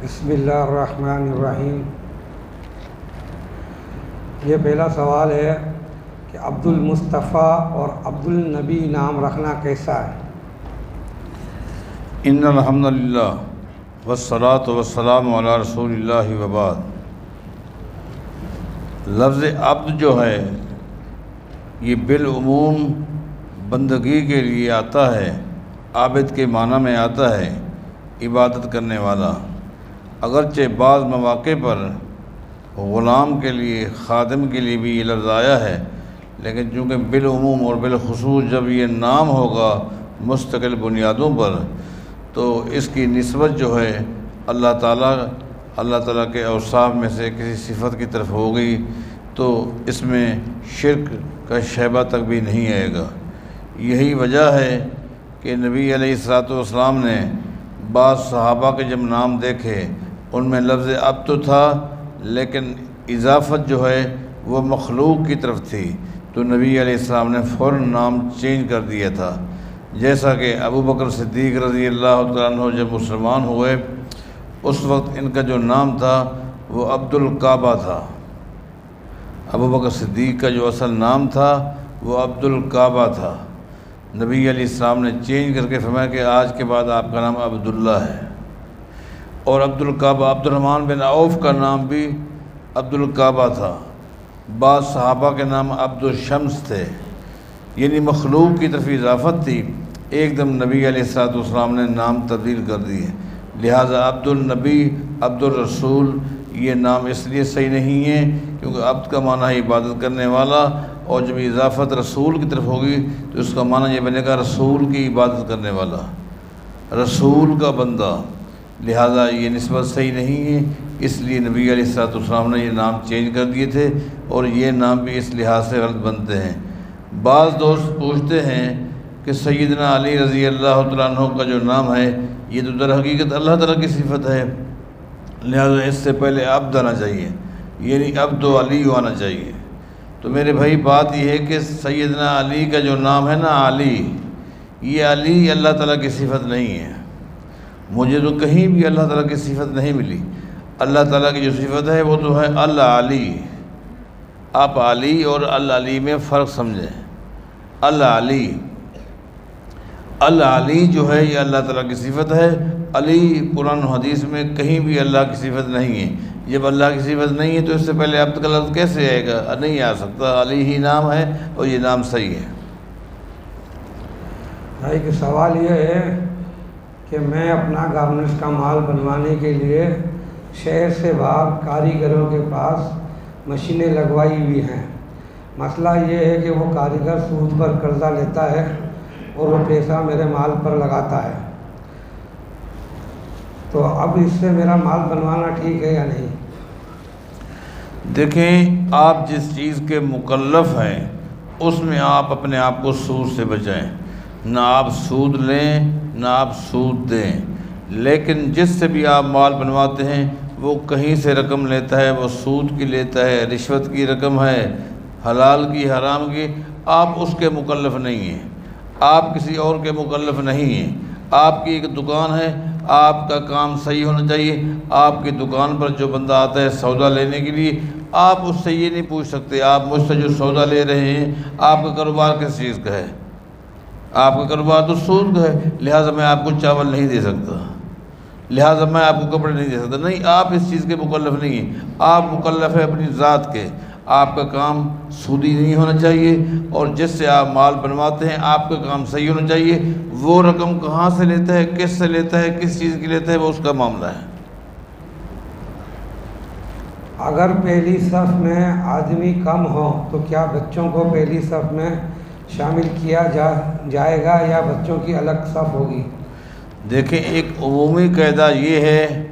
بسم اللہ الرحمن الرحیم۔ یہ پہلا سوال ہے کہ عبد المصطفیٰ اور عبد النبی نام رکھنا کیسا ہے؟ ان الحمد للہ والصلاۃ والسلام علی رسول اللہ وبعد۔ لفظ عبد جو ہے یہ بالعموم بندگی کے لیے آتا ہے، عابد کے معنی میں آتا ہے، عبادت کرنے والا۔ اگرچہ بعض مواقع پر غلام کے لیے، خادم کے لیے بھی یہ لفظ آیا ہے، لیکن چونکہ بالعموم اور بالخصوص جب یہ نام ہوگا مستقل بنیادوں پر تو اس کی نسبت جو ہے اللہ تعالیٰ کے اوصاف میں سے کسی صفت کی طرف ہوگی، تو اس میں شرک کا شائبہ تک بھی نہیں آئے گا۔ یہی وجہ ہے کہ نبی علیہ الصلوۃ والسلام نے بعض صحابہ کے جب نام دیکھے ان میں لفظ عبد تو تھا، لیکن اضافت جو ہے وہ مخلوق کی طرف تھی، تو نبی علیہ السلام نے فوراً نام چینج کر دیا تھا۔ جیسا کہ ابو بکر صدیق رضی اللہ تعالیٰ عنہ جب مسلمان ہوئے اس وقت ان کا جو نام تھا وہ عبد الکعبہ تھا۔ ابو بکر صدیق کا جو اصل نام تھا وہ عبد الکعبہ تھا۔ نبی علیہ السلام نے چینج کر کے فرمایا کہ آج کے بعد آپ کا نام عبداللہ ہے۔ اور عبد الکعبہ، عبد الرحمن بن عوف کا نام بھی عبد الکعبہ تھا۔ بعض صحابہ کے نام عبد الشمس تھے، یعنی مخلوق کی طرف اضافت تھی، ایک دم نبی علیہ الصلوۃ والسلام نے نام تبدیل کر دیے۔ لہٰذا عبد النبی، عبد الرسول یہ نام اس لیے صحیح نہیں ہے کیونکہ عبد کا معنی ہے عبادت کرنے والا، اور جب اضافت رسول کی طرف ہوگی تو اس کا معنی یہ بنے گا رسول کی عبادت کرنے والا، رسول کا بندہ۔ لہٰذا یہ نسبت صحیح نہیں ہے، اس لیے نبی علیہ الصلوۃ والسلام نے یہ نام چینج کر دیے تھے، اور یہ نام بھی اس لحاظ سے غلط بنتے ہیں۔ بعض دوست پوچھتے ہیں کہ سیدنا علی رضی اللہ تعالیٰ عنہ کا جو نام ہے یہ تو در حقیقت اللہ تعالیٰ کی صفت ہے، لہٰذا اس سے پہلے عبد آنا چاہیے، یعنی عبد و علی آنا چاہیے۔ تو میرے بھائی بات یہ ہے کہ سیدنا علی کا جو نام ہے نا علی، یہ علی اللہ تعالیٰ کی صفت نہیں ہے۔ مجھے تو کہیں بھی اللہ تعالیٰ کی صفت نہیں ملی۔ اللہ تعالیٰ کی جو صفت ہے وہ تو ہے العلی۔ آپ علی اور العلی میں فرق سمجھیں۔ العلی جو ہے یہ اللہ تعالیٰ کی صفت ہے، علی قرآن و حدیث میں کہیں بھی اللہ کی صفت نہیں ہے۔ جب اللہ کی صفت نہیں ہے تو اس سے پہلے عبد کا لفظ کیسے آئے گا؟ نہیں آ سکتا، علی ہی نام ہے اور یہ نام صحیح ہے۔ بھائی کہ سوال یہ ہے کہ میں اپنا گارمنٹس کا مال بنوانے کے لیے شہر سے باہر کاریگروں کے پاس مشینیں لگوائی ہوئی ہیں۔ مسئلہ یہ ہے کہ وہ کاریگر سود پر قرضہ لیتا ہے اور وہ پیسہ میرے مال پر لگاتا ہے، تو اب اس سے میرا مال بنوانا ٹھیک ہے یا نہیں؟ دیکھیں، آپ جس چیز کے مکلف ہیں اس میں آپ اپنے آپ کو سود سے بچائیں۔ نہ آپ سود لیں نہ آپ سود دیں، لیکن جس سے بھی آپ مال بنواتے ہیں وہ کہیں سے رقم لیتا ہے، وہ سود کی لیتا ہے، رشوت کی رقم ہے، حلال کی حرام کی، آپ اس کے مکلف نہیں ہیں، آپ کسی اور کے مکلف نہیں ہیں۔ آپ کی ایک دکان ہے، آپ کا کام صحیح ہونا چاہیے۔ آپ کی دکان پر جو بندہ آتا ہے سودا لینے کے لیے، آپ اس سے یہ نہیں پوچھ سکتے آپ مجھ سے جو سودا لے رہے ہیں آپ کا کاروبار کس چیز کا ہے؟ آپ کا کاروبار تو سود کا ہے، لہٰذا میں آپ کو چاول نہیں دے سکتا، لہٰذا میں آپ کو کپڑے نہیں دے سکتا۔ نہیں، آپ اس چیز کے مکلف نہیں ہیں، آپ مکلف ہے اپنی ذات کے۔ آپ کا کام سودی نہیں ہونا چاہیے، اور جس سے آپ مال بنواتے ہیں آپ کا کام صحیح ہونا چاہیے۔ وہ رقم کہاں سے لیتا ہے، کس سے لیتا ہے، کس چیز کی لیتا ہے، وہ اس کا معاملہ ہے۔ اگر پہلی صف میں آدمی کم ہو تو کیا بچوں کو پہلی صف میں شامل کیا جائے گا یا بچوں کی الگ صف ہوگی؟ دیکھیں، ایک عمومی قاعدہ یہ ہے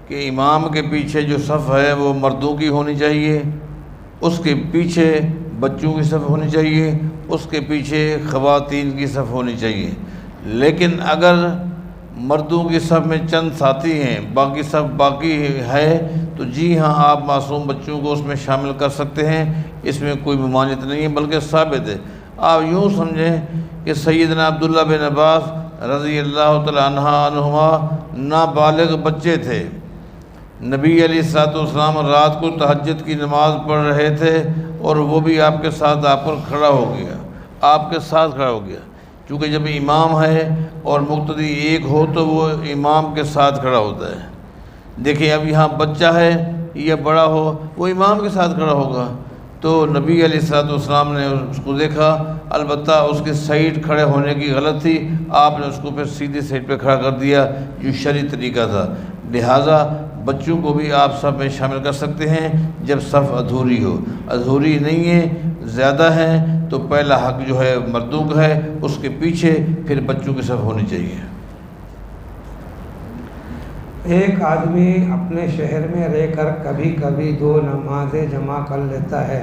کہ امام کے پیچھے جو صف ہے وہ مردوں کی ہونی چاہیے، اس کے پیچھے بچوں کی صف ہونی چاہیے، اس کے پیچھے خواتین کی صف ہونی چاہیے۔ لیکن اگر مردوں کی صف میں چند ساتھی ہیں، باقی صف باقی ہے، تو جی ہاں آپ معصوم بچوں کو اس میں شامل کر سکتے ہیں، اس میں کوئی ممانعت نہیں ہے بلکہ ثابت ہے۔ آپ یوں سمجھیں کہ سیدنا عبداللہ بن عباس رضی اللہ تعالیٰ عنہما نابالغ بچے تھے، نبی علیہ الصلوۃ والسلام رات کو تہجد کی نماز پڑھ رہے تھے اور وہ بھی آپ کے ساتھ آ کر کھڑا ہو گیا، آپ کے ساتھ کھڑا ہو گیا، کیونکہ جب امام ہے اور مقتدی ایک ہو تو وہ امام کے ساتھ کھڑا ہوتا ہے۔ دیکھیں اب یہاں بچہ ہے یا بڑا ہو وہ امام کے ساتھ کھڑا ہوگا، تو نبی علیہ الصلوۃ والسلام نے اس کو دیکھا، البتہ اس کے سائیڈ کھڑے ہونے کی غلط تھی، آپ نے اس کو پھر سیدھی سائیڈ پہ کھڑا کر دیا، جو شرعی طریقہ تھا۔ لہٰذا بچوں کو بھی آپ صف میں شامل کر سکتے ہیں جب صف ادھوری ہو، ادھوری نہیں ہے زیادہ ہے تو پہلا حق جو ہے مردوں کا ہے، اس کے پیچھے پھر بچوں کی صف ہونی چاہیے۔ ایک آدمی اپنے شہر میں رہ کر کبھی کبھی 2 نمازیں جمع کر لیتا ہے،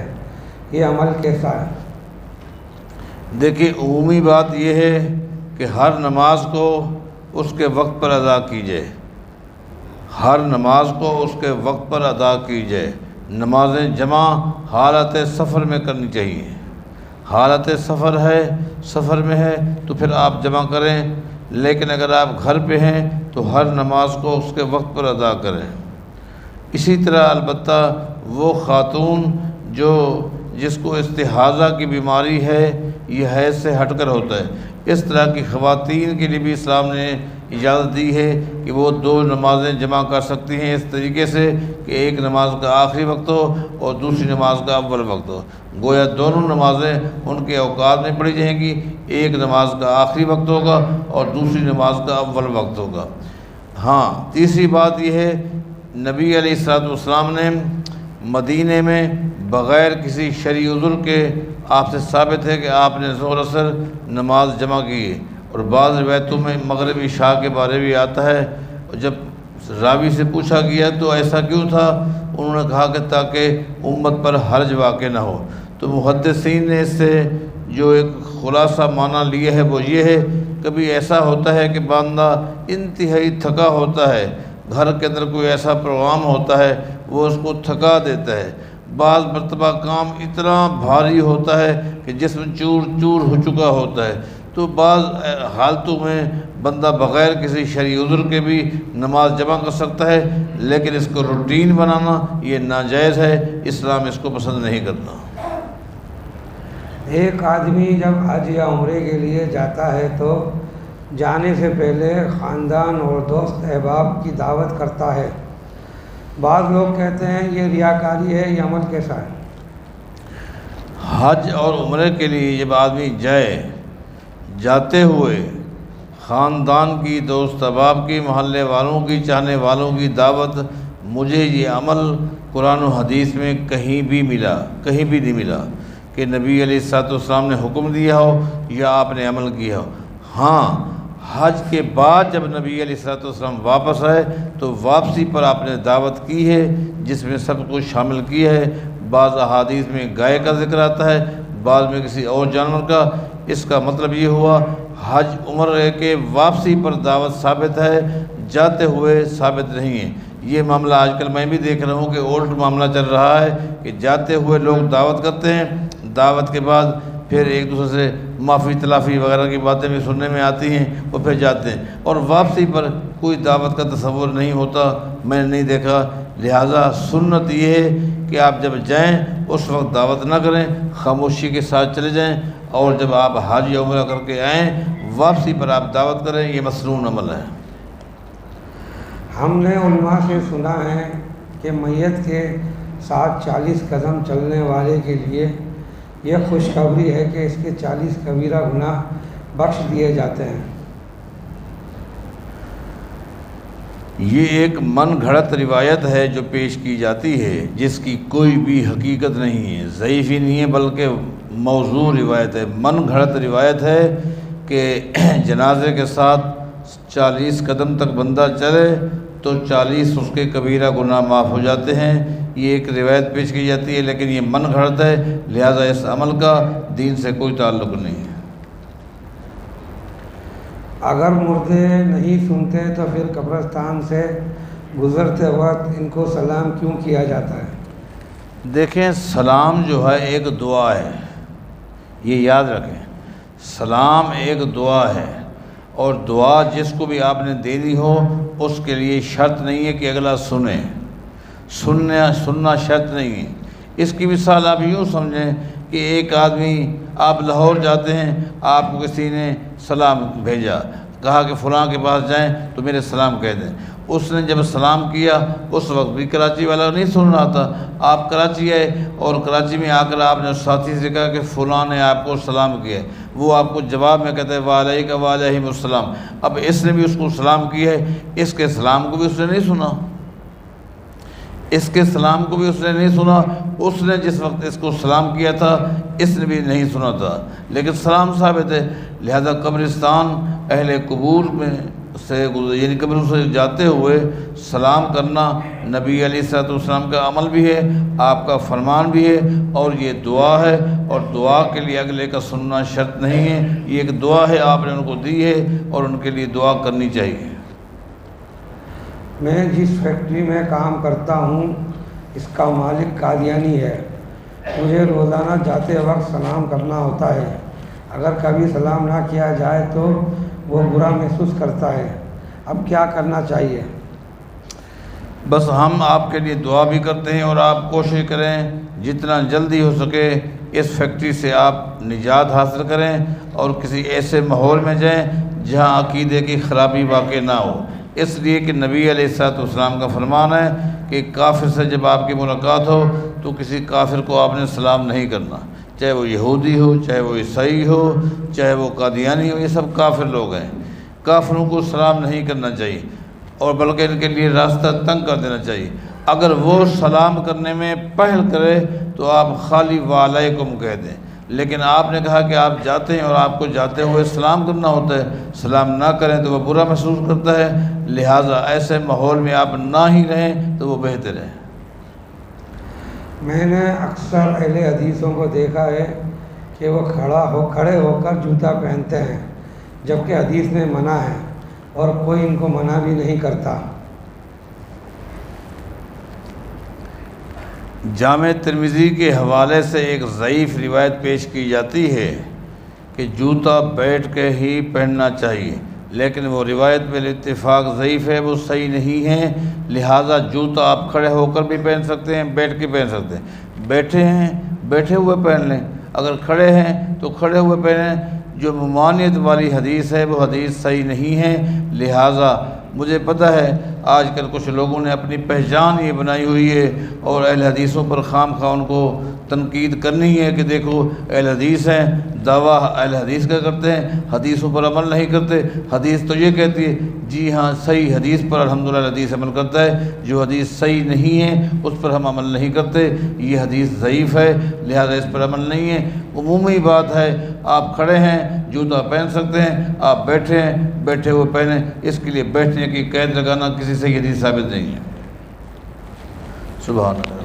یہ عمل کیسا ہے؟ دیکھیں عمومی بات یہ ہے کہ ہر نماز کو اس کے وقت پر ادا کی جائے، ہر نماز کو اس کے وقت پر ادا کی جائے۔ نمازیں جمع حالت سفر میں کرنی چاہیے، حالت سفر میں ہے تو پھر آپ جمع کریں، لیکن اگر آپ گھر پہ ہیں تو ہر نماز کو اس کے وقت پر ادا کریں۔ اسی طرح البتہ وہ خاتون جس کو استحاضہ کی بیماری ہے، یہ حیض سے ہٹ کر ہوتا ہے، اس طرح کی خواتین کے لیے بھی اسلام نے اجازت دی ہے کہ وہ 2 نمازیں جمع کر سکتی ہیں، اس طریقے سے کہ ایک نماز کا آخری وقت ہو اور دوسری نماز کا اول وقت ہو، گویا دونوں نمازیں ان کے اوقات میں پڑھی جائیں گی، ایک نماز کا آخری وقت ہوگا اور دوسری نماز کا اول وقت ہوگا۔ ہاں تیسری بات یہ ہے، نبی علیہ الصلوۃ والسلام نے مدینے میں بغیر کسی شرعی عذر کے، آپ سے ثابت ہے کہ آپ نے ظہر اثر نماز جمع کی ہے، اور بعض روایتوں میں مغرب عشاء کے بارے بھی آتا ہے، اور جب راوی سے پوچھا گیا تو ایسا کیوں تھا، انہوں نے کہا کہ تاکہ امت پر حرج واقع نہ ہو۔ تو محدثین نے اس سے جو ایک خلاصہ معنی لیا ہے وہ یہ ہے، کبھی ایسا ہوتا ہے کہ بندہ انتہائی تھکا ہوتا ہے، گھر کے اندر کوئی ایسا پروگرام ہوتا ہے وہ اس کو تھکا دیتا ہے، بعض مرتبہ کام اتنا بھاری ہوتا ہے کہ جسم چور چور ہو چکا ہوتا ہے، تو بعض حالتوں میں بندہ بغیر کسی شرعی عذر کے بھی نماز جمع کر سکتا ہے، لیکن اس کو روٹین بنانا یہ ناجائز ہے، اسلام اس کو پسند نہیں کرتا۔ ایک آدمی جب حج یا عمرے کے لیے جاتا ہے تو جانے سے پہلے خاندان اور دوست احباب کی دعوت کرتا ہے، بعض لوگ کہتے ہیں یہ ریاکاری ہے، یہ عمل کیسا ہے؟ حج اور عمرے کے لیے جب آدمی جاتے ہوئے خاندان کی، دوست احباب کی، محلے والوں کی، چاہنے والوں کی دعوت، مجھے یہ عمل قرآن و حدیث میں کہیں بھی نہیں ملا کہ نبی علیہ الصلوۃ والسلام نے حکم دیا ہو یا آپ نے عمل کیا ہو۔ ہاں حج کے بعد جب نبی علیہ الصلوۃ والسلام واپس آئے تو واپسی پر آپ نے دعوت کی ہے، جس میں سب کو شامل کیا ہے، بعض احادیث میں گائے کا ذکر آتا ہے، بعض میں کسی اور جانور کا۔ اس کا مطلب یہ ہوا حج عمرے کے واپسی پر دعوت ثابت ہے، جاتے ہوئے ثابت نہیں ہے۔ یہ معاملہ آج کل میں بھی دیکھ رہا ہوں کہ الٹ معاملہ چل رہا ہے کہ جاتے ہوئے لوگ دعوت کرتے ہیں، دعوت کے بعد پھر ایک دوسرے سے معافی تلافی وغیرہ کی باتیں بھی سننے میں آتی ہیں، وہ پھر جاتے ہیں، اور واپسی پر کوئی دعوت کا تصور نہیں ہوتا، میں نے نہیں دیکھا۔ لہٰذا سنت یہ ہے کہ آپ جب جائیں اس وقت دعوت نہ کریں، خاموشی کے ساتھ چلے جائیں، اور جب آپ حج یا عمرہ کر کے آئیں واپسی پر آپ دعوت کریں، یہ مسنون عمل ہے۔ ہم نے علماء سے سنا ہے کہ میت کے ساتھ 40 قدم چلنے والے کے لیے یہ خوشخبری ہے کہ اس کے 40 کبیرہ گناہ بخش دیے جاتے ہیں۔ یہ ایک من گھڑت روایت ہے جو پیش کی جاتی ہے، جس کی کوئی بھی حقیقت نہیں ہے، ضعیف ہی نہیں ہے بلکہ موضوع روایت ہے۔ من گھڑت روایت ہے کہ جنازے کے ساتھ 40 قدم تک بندہ چلے تو 40 اس کے کبیرہ گناہ معاف ہو جاتے ہیں، یہ ایک روایت پیش کی جاتی ہے، لیکن یہ من گھڑت ہے، لہٰذا اس عمل کا دین سے کوئی تعلق نہیں ہے۔ اگر مردے نہیں سنتے تو پھر قبرستان سے گزرتے وقت ان کو سلام کیوں کیا جاتا ہے؟ دیکھیں سلام جو ہے ایک دعا ہے، یہ یاد رکھیں، سلام ایک دعا ہے، اور دعا جس کو بھی آپ نے دینی ہو اس کے لیے شرط نہیں ہے کہ اگلا سنے، سننا شرط نہیں ہے۔ اس کی مثال آپ یوں سمجھیں کہ ایک آدمی، آپ لاہور جاتے ہیں، آپ کو کسی نے سلام بھیجا، کہا کہ فلاں کے پاس جائیں تو میرے سلام کہہ دیں۔ اس نے جب سلام کیا اس وقت بھی کراچی والا نہیں سن رہا تھا، آپ کراچی آئے اور کراچی میں آ کر آپ نے اس ساتھی سے کہا کہ فلاں نے آپ کو سلام کیا ہے، وہ آپ کو جواب میں کہتا ہے وعلیکم وعلیکم السلام۔ اب اس نے بھی اس کو سلام کیا ہے، اس کے سلام کو بھی اس نے نہیں سنا، اس کے سلام کو بھی اس نے نہیں سنا۔ اس نے جس وقت اس کو سلام کیا تھا اس نے بھی نہیں سنا تھا، لیکن سلام ثابت ہے۔ لہذا قبرستان اہل قبور میں سے یعنی قبروں سے جاتے ہوئے سلام کرنا نبی علیہ الصلوۃ والسلام کا عمل بھی ہے، آپ کا فرمان بھی ہے، اور یہ دعا ہے، اور دعا کے لیے اگلے کا سننا شرط نہیں ہے، یہ ایک دعا ہے آپ نے ان کو دی ہے اور ان کے لیے دعا کرنی چاہیے۔ میں جس فیکٹری میں کام کرتا ہوں اس کا مالک قادیانی ہے، مجھے روزانہ جاتے وقت سلام کرنا ہوتا ہے، اگر کبھی سلام نہ کیا جائے تو وہ برا محسوس کرتا ہے، اب کیا کرنا چاہیے؟ بس ہم آپ کے لیے دعا بھی کرتے ہیں، اور آپ کوشش کریں جتنا جلدی ہو سکے اس فیکٹری سے آپ نجات حاصل کریں اور کسی ایسے ماحول میں جائیں جہاں عقیدے کی خرابی واقع نہ ہو، اس لیے کہ نبی علیہ الصلوۃ والسلام کا فرمان ہے کہ کافر سے جب آپ کی ملاقات ہو تو کسی کافر کو آپ نے سلام نہیں کرنا، چاہے وہ یہودی ہو، چاہے وہ عیسائی ہو، چاہے وہ قادیانی ہو، یہ سب کافر لوگ ہیں۔ کافروں کو سلام نہیں کرنا چاہیے، اور بلکہ ان کے لیے راستہ تنگ کر دینا چاہیے۔ اگر وہ سلام کرنے میں پہل کرے تو آپ خالی وعلیکم کہہ دیں، لیکن آپ نے کہا کہ آپ جاتے ہیں اور آپ کو جاتے ہوئے سلام کرنا ہوتا ہے، سلام نہ کریں تو وہ برا محسوس کرتا ہے، لہٰذا ایسے ماحول میں آپ نہ ہی رہیں تو وہ بہتر ہے۔ میں نے اکثر اہل حدیثوں کو دیکھا ہے کہ وہ کھڑے ہو کر جوتا پہنتے ہیں، جبکہ حدیث میں منع ہے اور کوئی ان کو منع بھی نہیں کرتا۔ جامع ترمذی کے حوالے سے ایک ضعیف روایت پیش کی جاتی ہے کہ جوتا بیٹھ کے ہی پہننا چاہیے، لیکن وہ روایت بالاتفاق ضعیف ہے، وہ صحیح نہیں ہے، لہٰذا جوتا آپ کھڑے ہو کر بھی پہن سکتے ہیں، بیٹھ کے پہن سکتے ہیں۔ بیٹھے ہیں بیٹھے ہوئے پہن لیں، اگر کھڑے ہیں تو کھڑے ہوئے پہنیں۔ جو ممانعت والی حدیث ہے وہ حدیث صحیح نہیں ہے، لہٰذا مجھے پتہ ہے آج کل کچھ لوگوں نے اپنی پہچان یہ بنائی ہوئی ہے اور اہل حدیثوں پر خام خواہ ان کو تنقید کرنی ہے کہ دیکھو اہل حدیث ہیں، دعویٰ اہل حدیث کا کرتے ہیں، حدیثوں پر عمل نہیں کرتے۔ حدیث تو یہ کہتی ہے، جی ہاں صحیح حدیث پر الحمدللہ حدیث عمل کرتا ہے، جو حدیث صحیح نہیں ہے اس پر ہم عمل نہیں کرتے، یہ حدیث ضعیف ہے لہذا اس پر عمل نہیں ہے۔ عمومی بات ہے، آپ کھڑے ہیں جوتا پہن سکتے ہیں، آپ بیٹھے ہیں بیٹھے ہوئے پہنیں، اس کے لیے بیٹھنے کی قید لگانا کسی سے حدیث ثابت نہیں ہے۔ سبحان اللہ۔